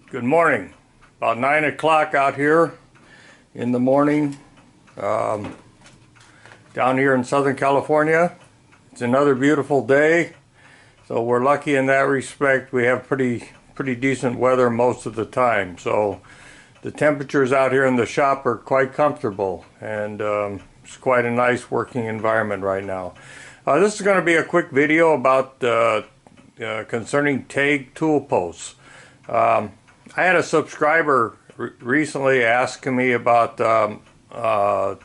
Good morning. About 9 o'clock out here in the morning down here in Southern California. It's another beautiful day, so we're lucky in that respect. We have pretty decent weather most of the time, so the temperatures out here in the shop are quite comfortable, and it's quite a nice working environment right now. This is going to be a quick video about concerning Taig tool posts. I had a subscriber recently asking me about a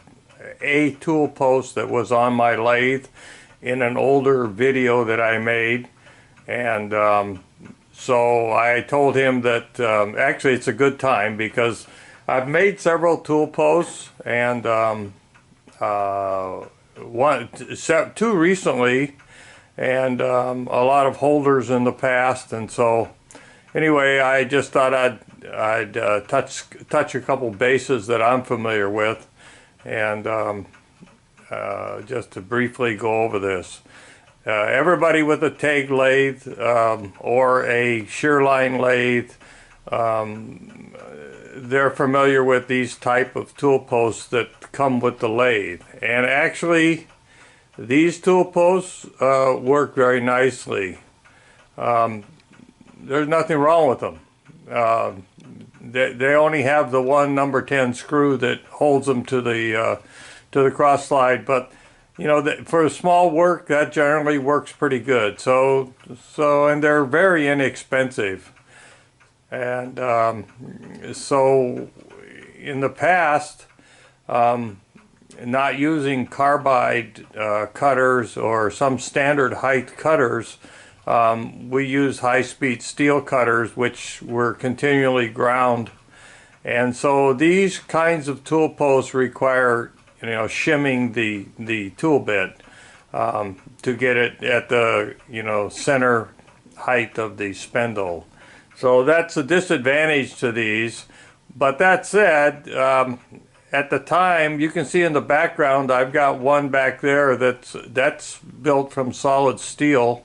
tool post that was on my lathe in an older video that I made, and so I told him that actually it's a good time because I've made several tool posts, and two recently, and a lot of holders in the past, and so anyway, I just thought I'd touch a couple bases that I'm familiar with, and just to briefly go over this. Everybody with a Taig lathe or a shear line lathe, they're familiar with these type of tool posts that come with the lathe. And actually, these tool posts work very nicely. There's nothing wrong with them. They only have the one number 10 screw that holds them to the cross slide, but you know, for small work that generally works pretty good. So and they're very inexpensive. And so in the past, not using carbide cutters or some standard height cutters, we use high-speed steel cutters, which were continually ground, and so these kinds of tool posts require, you know, shimming the tool bit to get it at the, you know, center height of the spindle. So that's a disadvantage to these. But that said, at the time, you can see in the background, I've got one back there that's built from solid steel.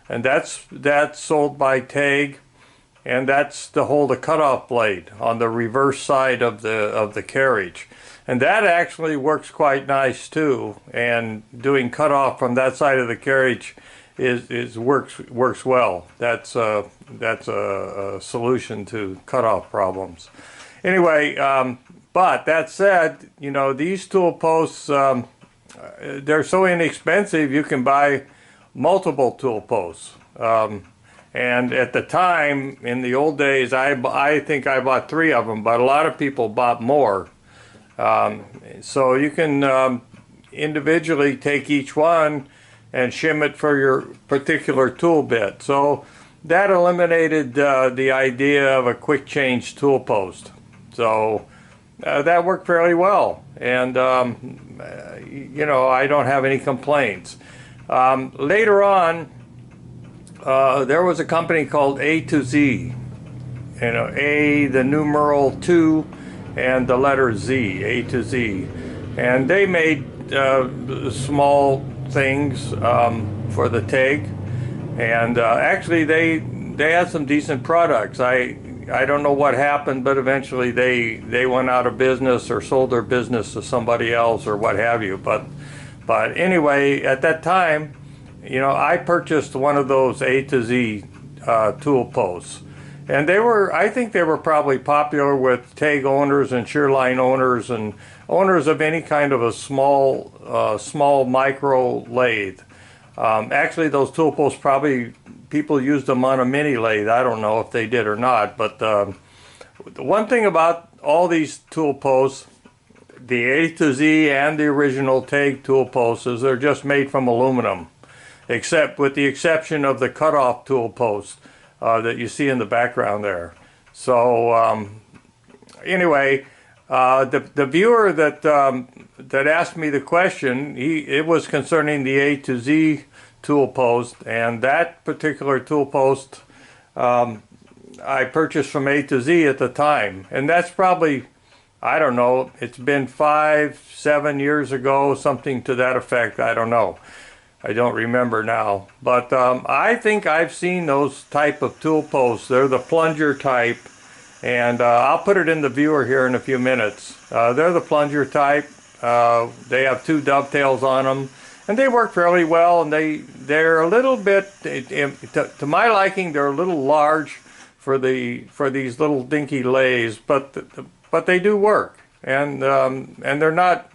And that's sold by Taig, and that's to hold a cutoff blade on the reverse side of the carriage, and that actually works quite nice too. And doing cutoff from that side of the carriage works well. That's a solution to cutoff problems. Anyway, but that said, you know, these tool posts, they're so inexpensive you can buy multiple tool posts, and at the time, in the old days, I think I bought 3 of them, but a lot of people bought more. So you can individually take each one and shim it for your particular tool bit. So that eliminated the idea of a quick change tool post. So that worked fairly well, and you know, I don't have any complaints. Later on, there was a company called A to Z, you know, A, the numeral 2, and the letter Z, A to Z, and they made small things for the Taig, and actually they had some decent products. I don't know what happened, but eventually they went out of business or sold their business to somebody else or what have you. But anyway, at that time, you know, I purchased one of those A to Z tool posts, and I think they were probably popular with Taig owners and shear line owners and owners of any kind of a small micro lathe. Actually, those tool posts, probably people used them on a mini lathe. I don't know if they did or not, but the one thing about all these tool posts, the A to Z and the original Taig tool posts, is they're just made from aluminum, except with the exception of the cutoff tool post that you see in the background there. So anyway, the viewer that asked me the question, it was concerning the A to Z tool post, and that particular tool post I purchased from A to Z at the time, and that's probably, I don't know, it's been 5-7 years ago, something to that effect. I don't know. I don't remember now. But I think I've seen those type of tool posts. They're the plunger type, And I'll put it in the viewer here in a few minutes. They're the plunger type. They have 2 dovetails on them, and they work fairly well. And they're a little bit, to my liking, they're a little large for these little dinky lathes, but they do work. And they're not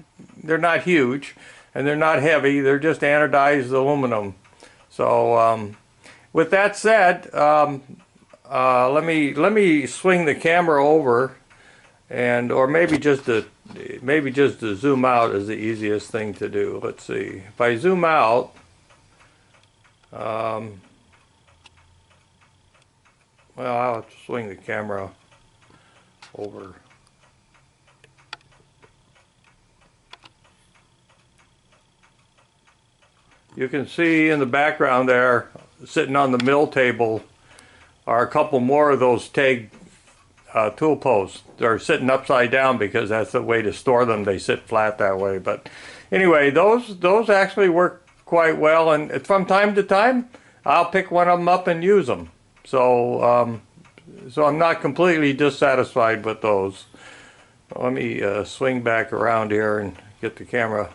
huge, and they're not heavy. They're just anodized aluminum. So with that said, let me swing the camera over, or maybe just to zoom out is the easiest thing to do. Let's see. If I zoom out, well, I'll have to swing the camera over. You can see in the background there, sitting on the mill table, are a couple more of those Taig tool posts. They're sitting upside down because that's the way to store them. They sit flat that way. But anyway, those actually work quite well, and from time to time I'll pick one of them up and use them. So so I'm not completely dissatisfied with those. Let me swing back around here and get the camera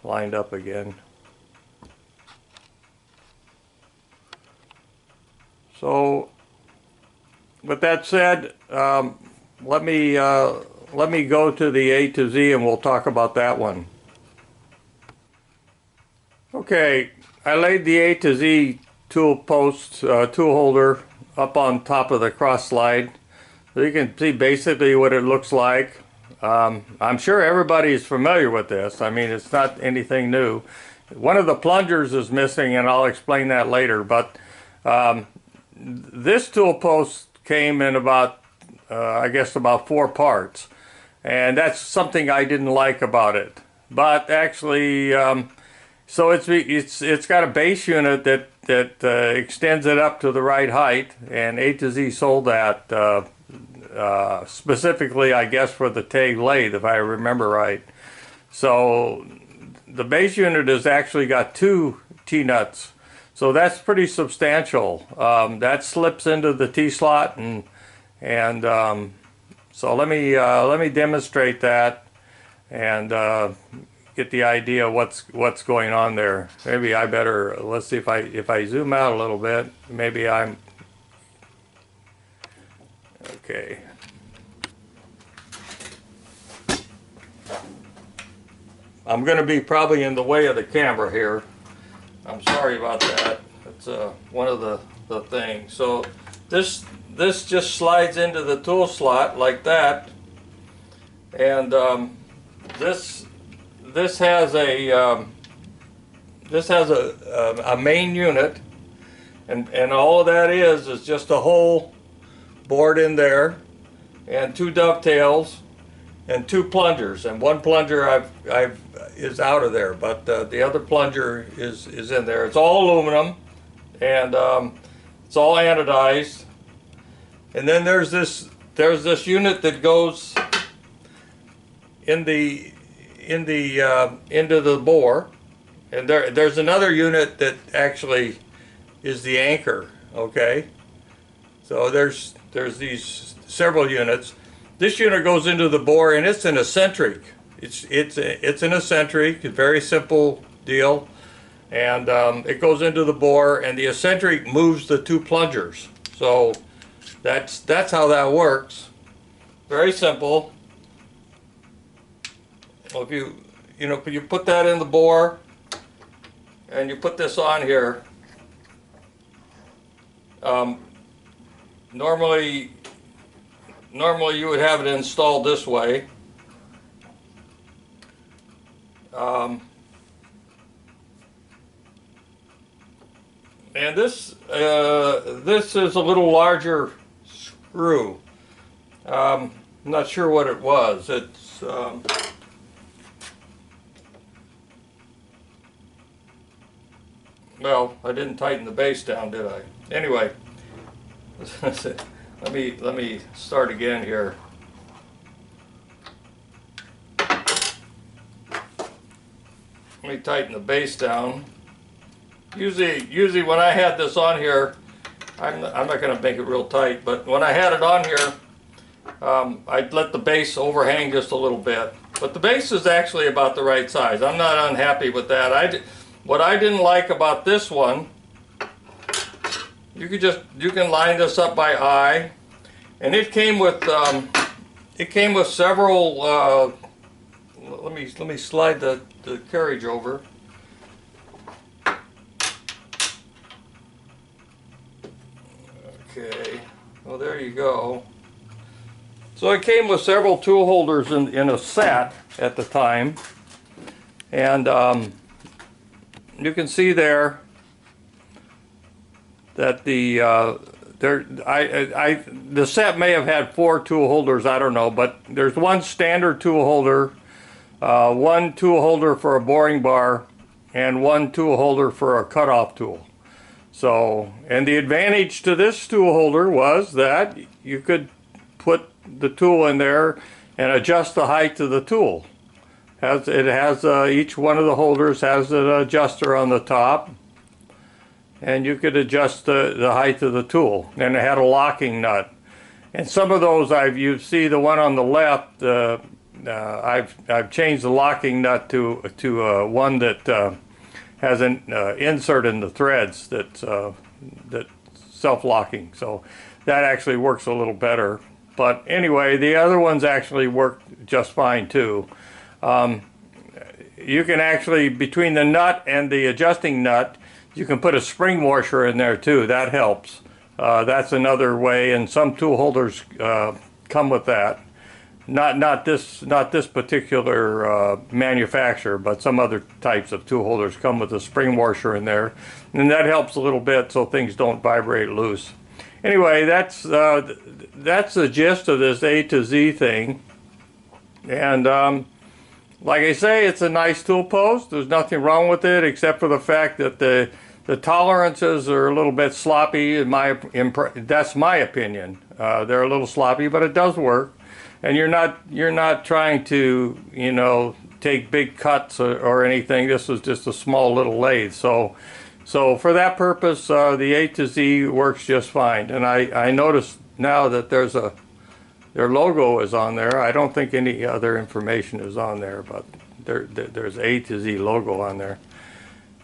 lined up again. So, with that said, let me go to the A to Z and we'll talk about that one. Okay, I laid the A to Z tool post, tool holder up on top of the cross slide. So you can see basically what it looks like. I'm sure everybody's familiar with this. I mean, it's not anything new. One of the plungers is missing, and I'll explain that later, but this tool post came in about, I guess about 4 parts, and that's something I didn't like about it. But actually, so it's got a base unit that extends it up to the right height, and A to Z sold that specifically, I guess, for the Taig Lathe, if I remember right. So the base unit has actually got 2 T-nuts. So that's pretty substantial. That slips into the T-slot, and so let me demonstrate that and get the idea of what's going on there. Maybe I better, let's see, if I zoom out a little bit, maybe I'm okay. I'm going to be probably in the way of the camera here. I'm sorry about that. It's one of the things. So this just slides into the tool slot like that, and this has a main unit, and all of that is just a hole bored in there, and 2 dovetails, and 2 plungers, and 1 plunger is out of there, but the other plunger is in there. It's all aluminum, and it's all anodized. And then there's this unit that goes into the bore, and there's another unit that actually is the anchor. Okay, so there's these several units. This unit goes into the bore, and it's an eccentric. It's an eccentric, a very simple deal, and it goes into the bore, and the eccentric moves the 2 plungers. So that's how that works. Very simple. Well, if you put that in the bore, and you put this on here, normally you would have it installed this way. And this is a little larger screw. I'm not sure what it was. It's well, I didn't tighten the base down, did I? Anyway, let me start again here. Let me tighten the base down. Usually when I had this on here, I'm not going to make it real tight, but when I had it on here, I'd let the base overhang just a little bit. But the base is actually about the right size. I'm not unhappy with that. What I didn't like about this one, you can line this up by eye, and it came with several. Let me slide the carriage over. Okay, well there you go. So it came with several tool holders in a set at the time, and you can see there that the set may have had 4 tool holders, I don't know, but there's one standard tool holder, one tool holder for a boring bar, and one tool holder for a cutoff tool. So, and the advantage to this tool holder was that you could put the tool in there and adjust the height of the tool. Each one of the holders has an adjuster on the top, and you could adjust the height of the tool. And it had a locking nut. And some of those you see the one on the left. I've changed the locking nut to one that has an insert in the threads that's self-locking. So that actually works a little better. But anyway, the other ones actually work just fine too. You can actually, between the nut and the adjusting nut, you can put a spring washer in there too. That helps. That's another way, and some tool holders come with that. Not this particular manufacturer, but some other types of tool holders come with a spring washer in there, and that helps a little bit so things don't vibrate loose. Anyway, that's the gist of this A to Z thing, and like I say, it's a nice tool post. There's nothing wrong with it except for the fact that the tolerances are a little bit sloppy. That's my opinion. They're a little sloppy, but it does work. And you're not trying to take big cuts or anything. This was just a small little lathe. So for that purpose, the A to Z works just fine. And I noticed now that their logo is on there. I don't think any other information is on there, but there's A to Z logo on there.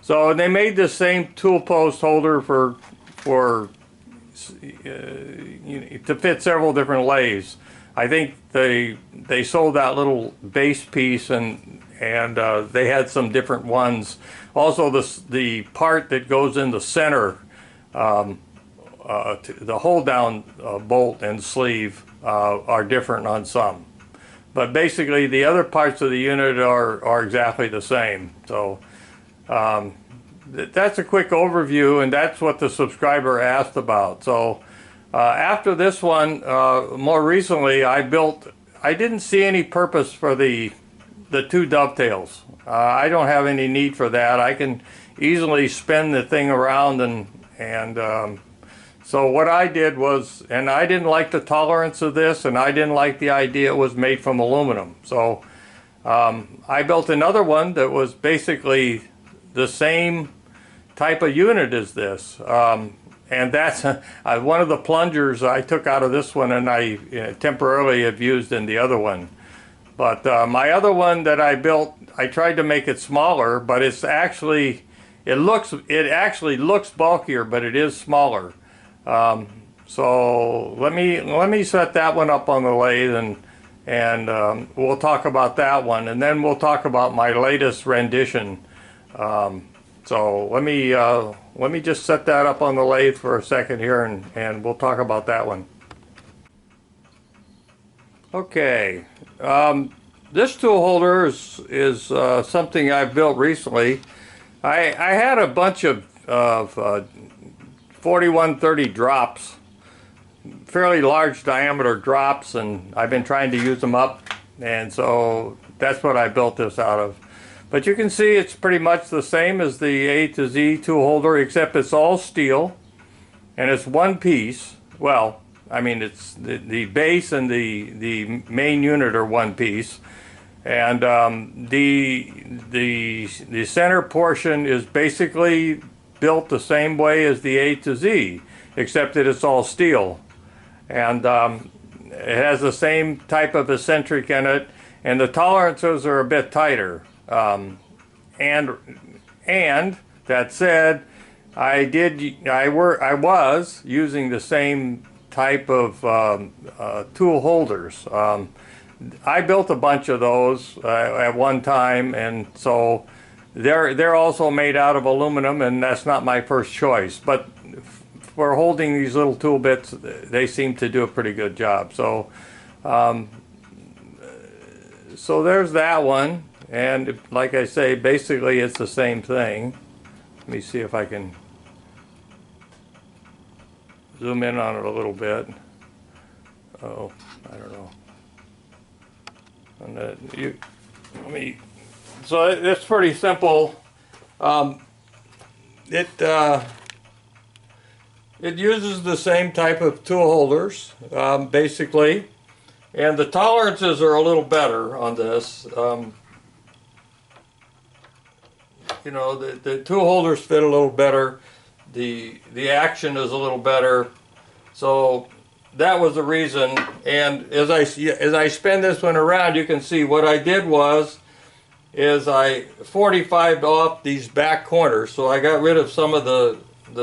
So they made the same tool post holder to fit several different lathes. I think they sold that little base piece, and they had some different ones. Also, the part that goes in the center, the hold down bolt and sleeve are different on some. But basically, the other parts of the unit are exactly the same. So that's a quick overview, and that's what the subscriber asked about. So after this one, more recently, I didn't see any purpose for the 2 dovetails. I don't have any need for that. I can easily spin the thing around, and so what I did was, and I didn't like the tolerance of this, and I didn't like the idea it was made from aluminum. So I built another one that was basically the same type of unit as this. And that's one of the plungers I took out of this one, and I temporarily have used in the other one. But my other one that I built, I tried to make it smaller, but it actually looks bulkier, but it is smaller. So let me set that one up on the lathe, and we'll talk about that one, and then we'll talk about my latest rendition. So let me just set that up on the lathe for a second here, and we'll talk about that one. Okay, this tool holder is something I've built recently. I had a bunch of 4130 drops, fairly large diameter drops, and I've been trying to use them up, and so that's what I built this out of. But you can see it's pretty much the same as the A to Z tool holder, except it's all steel, and it's one piece. Well, I mean, it's the base and the main unit are one piece, and the center portion is basically built the same way as the A to Z, except that it's all steel. And it has the same type of eccentric in it, and the tolerances are a bit tighter. And that said, I was using the same type of tool holders. I built a bunch of those at one time, and so they're also made out of aluminum, and that's not my first choice. But for holding these little tool bits, they seem to do a pretty good job. So, so there's that one, and like I say, basically it's the same thing. Let me see if I can zoom in on it a little bit. Oh, I don't know. And so it's pretty simple. It uses the same type of tool holders, basically, and the tolerances are a little better on this. You know, the tool holders fit a little better. The action is a little better. So that was the reason. And as I spin this one around, you can see what I did is I 45'd off these back corners. So I got rid of some of the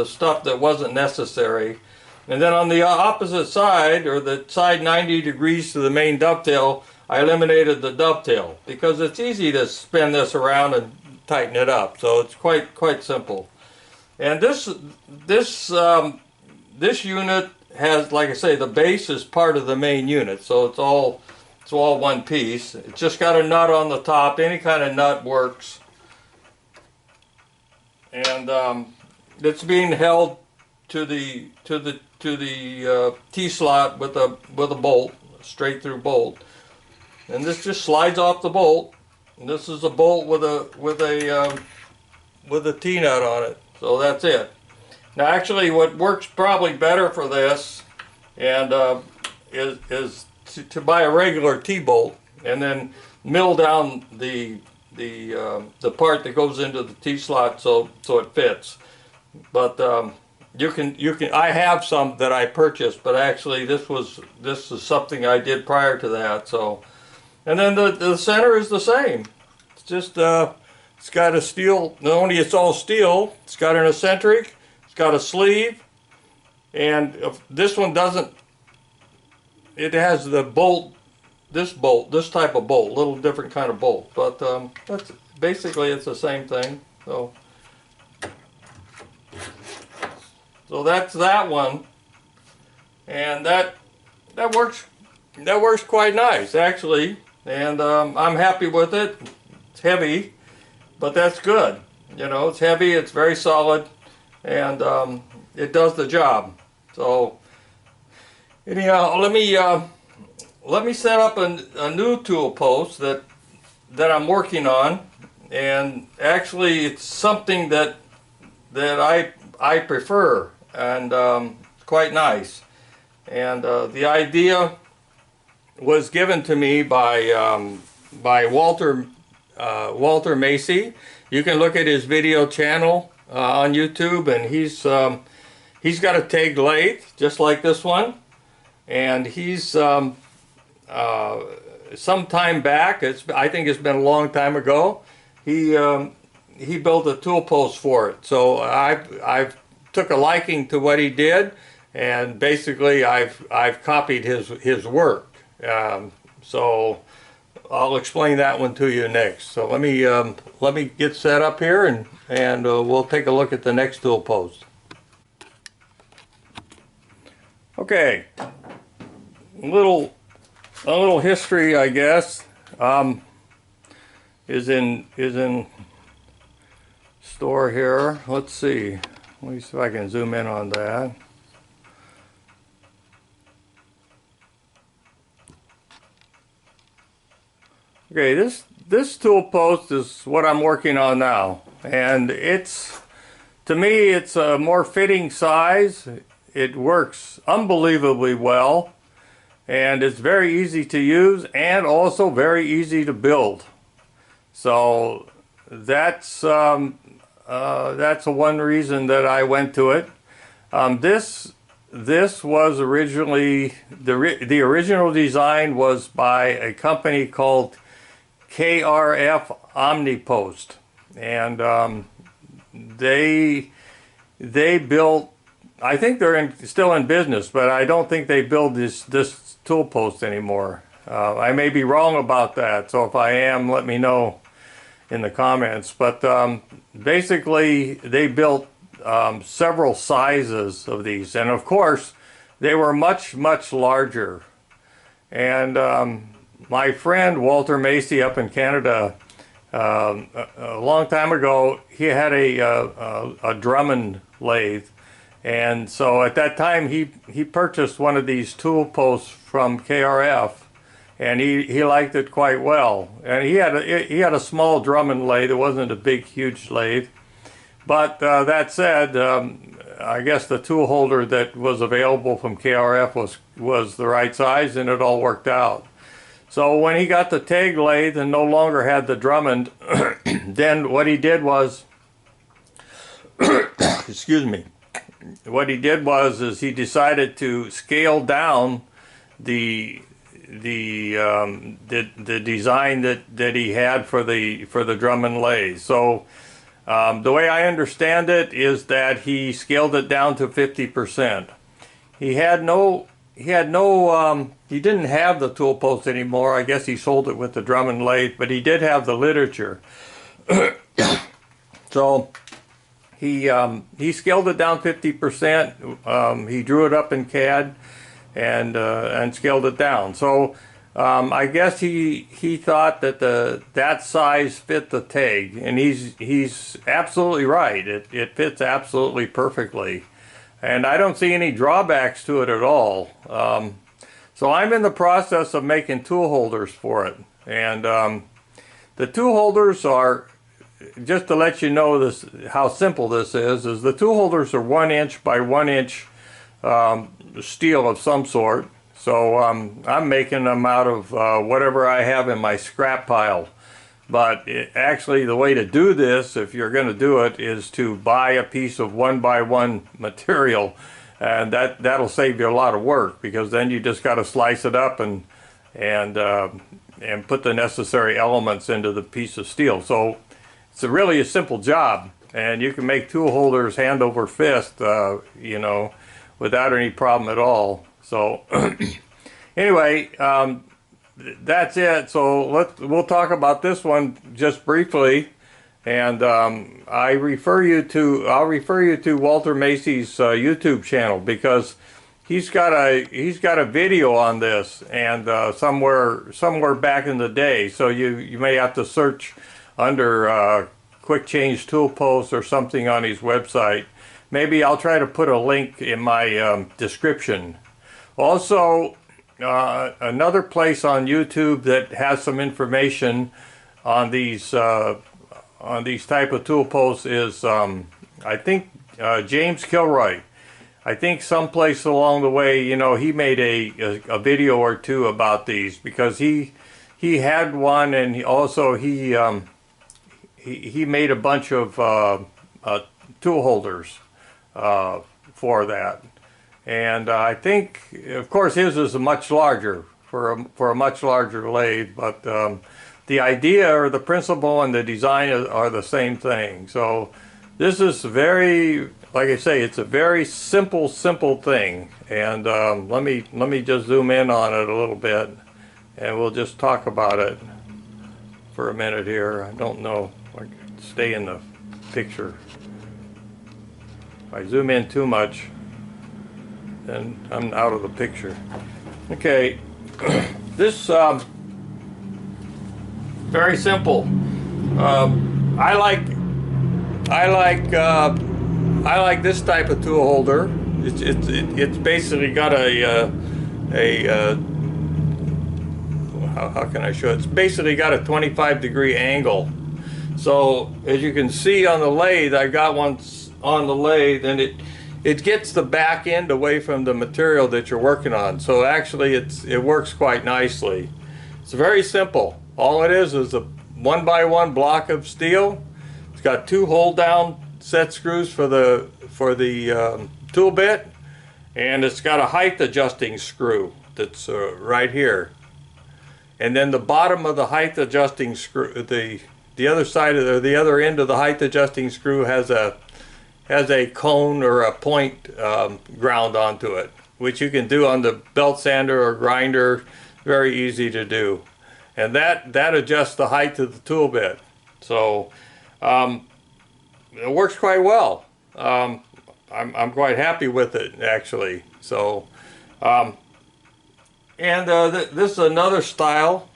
stuff that wasn't necessary. And then on the opposite side, or the side 90 degrees to the main dovetail, I eliminated the dovetail because it's easy to spin this around and tighten it up. So it's quite simple. And this unit has, like I say, the base is part of the main unit, so it's all one piece. It's just got a nut on the top. Any kind of nut works. And it's being held to the T-slot with a bolt, a straight through bolt. And this just slides off the bolt. And this is a bolt with a T-nut on it. So that's it. Now actually what works probably better for this and is to buy a regular T-bolt and then mill down the part that goes into the T-slot so it fits. But you can I have some that I purchased, but actually this is something I did prior to that. So, and then the center is the same. It's just it's got a steel. Not only it's all steel, it's got an eccentric. It's got a sleeve, and this one doesn't. It has the bolt. This type of bolt, little different kind of bolt, but that's basically it's the same thing. So that's that one, and that works quite nice actually, and I'm happy with it. It's heavy, but that's good. You know, it's heavy, it's very solid, and it does the job. So anyhow, let me set up a new tool post that I'm working on, and actually it's something that I prefer, and it's quite nice. And the idea was given to me by Walter Maisey. You can look at his video channel on YouTube, and he's got a Taig Lathe just like this one, and he's some time back, I think it's been a long time ago, he built a tool post for it. So I've took a liking to what he did, and basically I've copied his work. So I'll explain that one to you next. So let me get set up here, and we'll take a look at the next tool post. Okay, a little history, I guess, is in store here. Let's see. Let me see if I can zoom in on that. Okay, this tool post is what I'm working on now, and to me it's a more fitting size. It works unbelievably well, and it's very easy to use and also very easy to build. So that's one reason that I went to it. This this was originally, the original design was by a company called KRF Omni-Post, and they built, I think they're still in business, but I don't think they build this tool post anymore. I may be wrong about that, so if I am, let me know in the comments. But basically, they built several sizes of these, and of course, they were much larger. And my friend Walter Maisey up in Canada, a long time ago, he had a Drummond lathe, and so at that time he purchased one of these tool posts from KRF, and he liked it quite well. And he had a small Drummond lathe. It wasn't a big, huge lathe, but that said, I guess the tool holder that was available from KRF was the right size, and it all worked out. So when he got the Taig Lathe and no longer had the Drummond, then what he did was, excuse me, what he did was he decided to scale down the design that he had for the Drummond lathe. So the way I understand it is that he scaled it down to 50%. He didn't have the tool post anymore. I guess he sold it with the Drummond lathe, but he did have the literature. So he scaled it down 50%. He drew it up in CAD and scaled it down. So I guess he thought that that size fit the Taig, and he's absolutely right. It fits absolutely perfectly, and I don't see any drawbacks to it at all. So I'm in the process of making tool holders for it, and the tool holders are, just to let you know this, how simple this is the tool holders are 1 inch by 1 inch steel of some sort. So I'm making them out of whatever I have in my scrap pile. But actually the way to do this, if you're going to do it, is to buy a piece of 1x1 material, and that'll save you a lot of work, because then you just got to slice it up and put the necessary elements into the piece of steel. So it's really a simple job, and you can make tool holders hand over fist, you know, without any problem at all. So anyway, that's it. So we'll talk about this one just briefly, and I'll refer you to Walter Maisey's YouTube channel, because he's got a video on this, and somewhere back in the day. So you may have to search under quick change tool posts or something on his website. Maybe I'll try to put a link in my description. Also, another place on YouTube that has some information on these type of tool posts is I think James Kilroy. I think someplace along the way, you know, he made a video or two about these, because he had one, and he made a bunch of tool holders for that. And I think, of course, his is much larger for a much larger lathe, but the idea or the principle and the design are the same thing. So this is very, like I say, it's a very simple thing. And let me just zoom in on it a little bit, and we'll just talk about it for a minute here. I don't know if I can stay in the picture. If I zoom in too much, then I'm out of the picture. Okay, this very simple. I like this type of tool holder. It's basically got how can I show it? It's basically got a 25-degree angle. So as you can see on the lathe, I got one on the lathe, and it gets the back end away from the material that you're working on. So actually it works quite nicely. It's very simple. All it is a 1x1 block of steel. It's got 2 hold down set screws for the tool bit, and it's got a height adjusting screw that's right here. And then the bottom of the height adjusting screw, the other side of the other end of the height adjusting screw has a cone or a point ground onto it, which you can do on the belt sander or grinder. Very easy to do, and that adjusts the height of the tool bit. So it works quite well. I'm quite happy with it, actually. So this is another style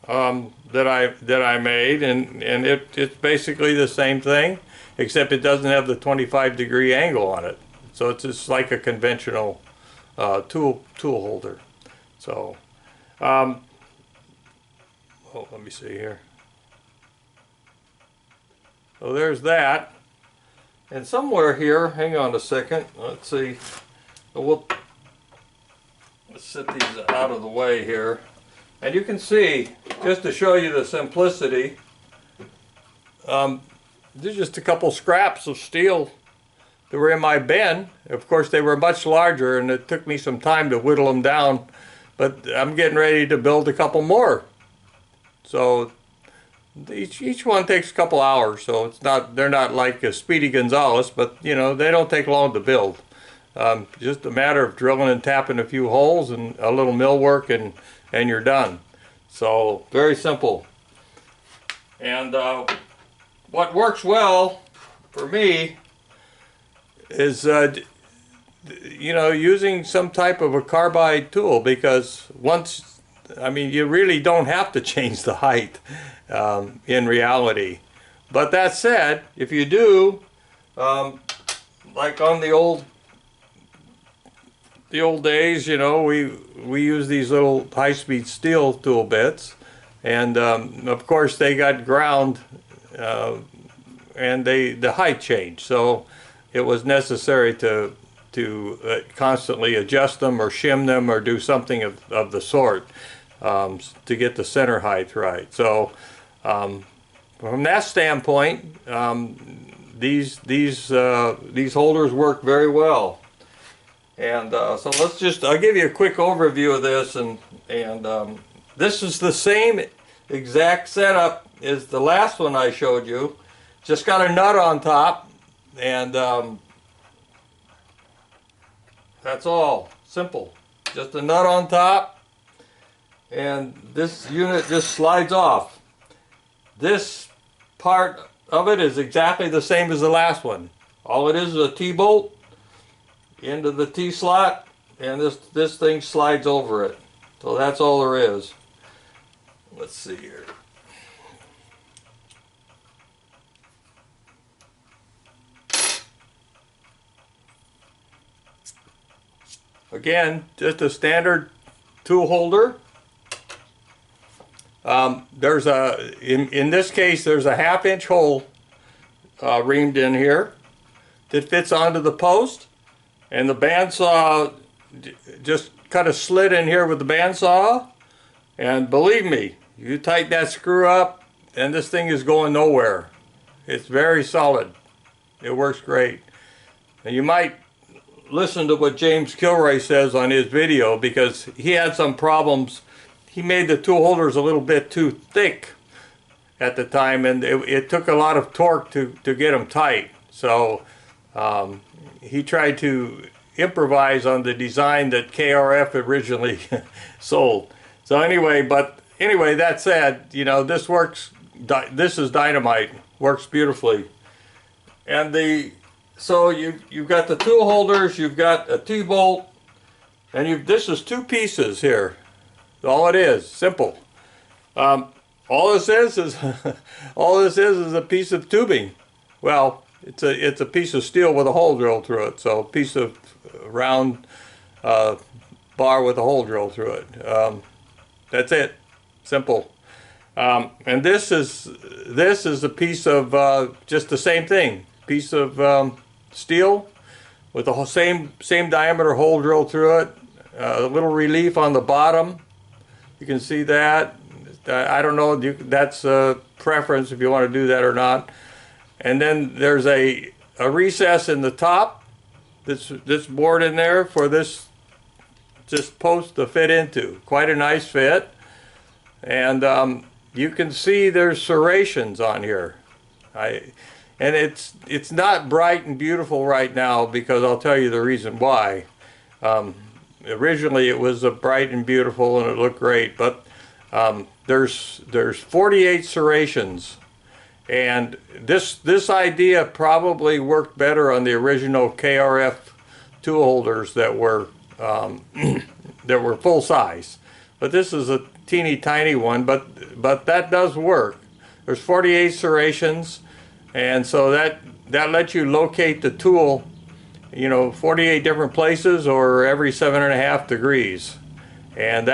that I made, and it's basically the same thing, except it doesn't have the 25-degree angle on it. So it's just like a conventional tool holder. So oh, let me see here. So there's that. And somewhere here, hang on a second, let's see. Let's set these out of the way here. And you can see, just to show you the simplicity, there's just a couple scraps of steel that were in my bin. Of course, they were much larger, and it took me some time to whittle them down, but I'm getting ready to build a couple more. So each one takes a couple hours, so they're not like a Speedy Gonzales, but you know, they don't take long to build. Just a matter of drilling and tapping a few holes and a little mill work, and you're done. So very simple. And what works well for me is you know, using some type of a carbide tool, because you really don't have to change the height in reality. But that said, if you do, like on the old days, you know, we use these little high-speed steel tool bits, and of course they got ground, and the height changed, so it was necessary to constantly adjust them or shim them or do something of the sort to get the center height right. So from that standpoint, these holders work very well. And so I'll give you a quick overview of this, and this is the same exact setup as the last one I showed you. Just got a nut on top, and that's all. Simple. Just a nut on top, and this unit just slides off. This part of it is exactly the same as the last one. All it is a T-bolt into the T-slot, and this thing slides over it. So that's all there is. Let's see here. Again, just a standard tool holder. There's in this case, there's a 1/2-inch hole reamed in here that fits onto the post, and the bandsaw just cut a slit in here with the bandsaw, and believe me, you tighten that screw up and this thing is going nowhere. It's very solid. It works great. And you might listen to what James Kilroy says on his video, because he had some problems. He made the tool holders a little bit too thick at the time, and it took a lot of torque to get them tight. So he tried to improvise on the design that KRF originally sold. So anyway, that said, you know, this works. This is dynamite. Works beautifully. And so you've got the tool holders, you've got a T-bolt, and this is 2 pieces here. All it is, simple. All this is all this is a piece of tubing. Well, it's a piece of steel with a hole drilled through it. So a piece of round bar with a hole drilled through it. That's it. Simple. And this is a piece of just the same thing. Piece of steel with the same diameter hole drilled through it. A little relief on the bottom. You can see that. I don't know, that's a preference if you want to do that or not. And then there's a recess in the top this board in there for this post to fit into. Quite a nice fit. And you can see there's serrations on here. And it's not bright and beautiful right now, because I'll tell you the reason why. Originally it was bright and beautiful and it looked great, but there's 48 serrations, and this idea probably worked better on the original KRF tool holders that were that were full size. But this is a teeny tiny one, but that does work. There's 48 serrations, and so that lets you locate the tool, 48 different places or every 7.5 degrees, and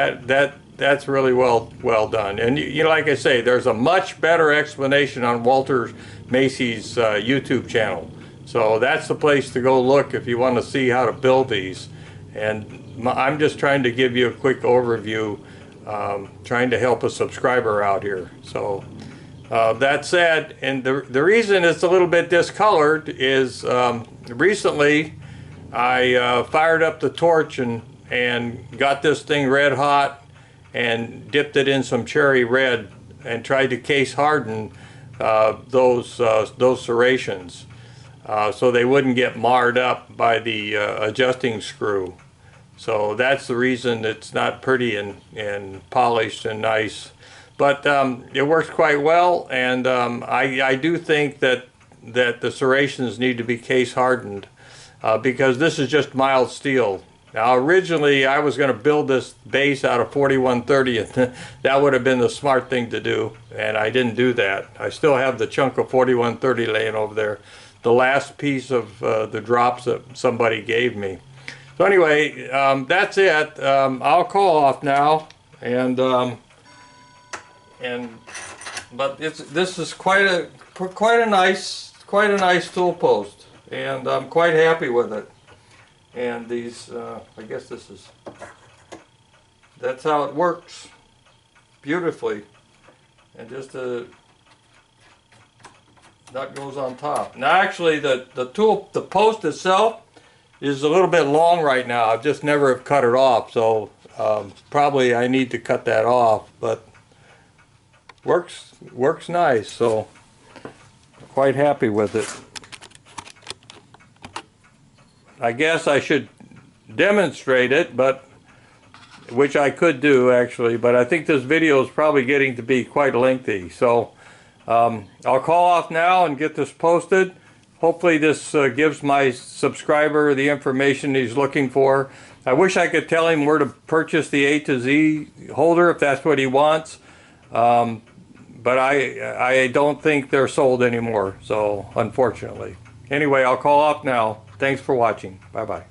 that's really well done. And like I say, there's a much better explanation on Walter Maisey's YouTube channel, so that's the place to go look if you want to see how to build these. And I'm just trying to give you a quick overview, trying to help a subscriber out here. So that said, and the reason it's a little bit discolored is recently I fired up the torch and got this thing red hot and dipped it in some cherry red and tried to case harden those serrations so they wouldn't get marred up by the adjusting screw. So that's the reason it's not pretty and polished and nice. But it works quite well, and I do think that the serrations need to be case hardened because this is just mild steel. Now originally I was going to build this base out of 4130, and that would have been the smart thing to do, and I didn't do that. I still have the chunk of 4130 laying over there, the last piece of the drops that somebody gave me. So anyway, that's it. I'll call off now, but this is quite a nice tool post, and I'm quite happy with it. And these, I guess that's how it works beautifully. And just that goes on top. Now actually the post itself is a little bit long right now. I've just never have cut it off, so probably I need to cut that off, but works nice, so quite happy with it. I guess I should demonstrate it, which I could do actually, but I think this video is probably getting to be quite lengthy. So I'll call off now and get this posted. Hopefully this gives my subscriber the information he's looking for. I wish I could tell him where to purchase the A to Z holder if that's what he wants, but I don't think they're sold anymore, so unfortunately. Anyway, I'll call off now. Thanks for watching. Bye-bye.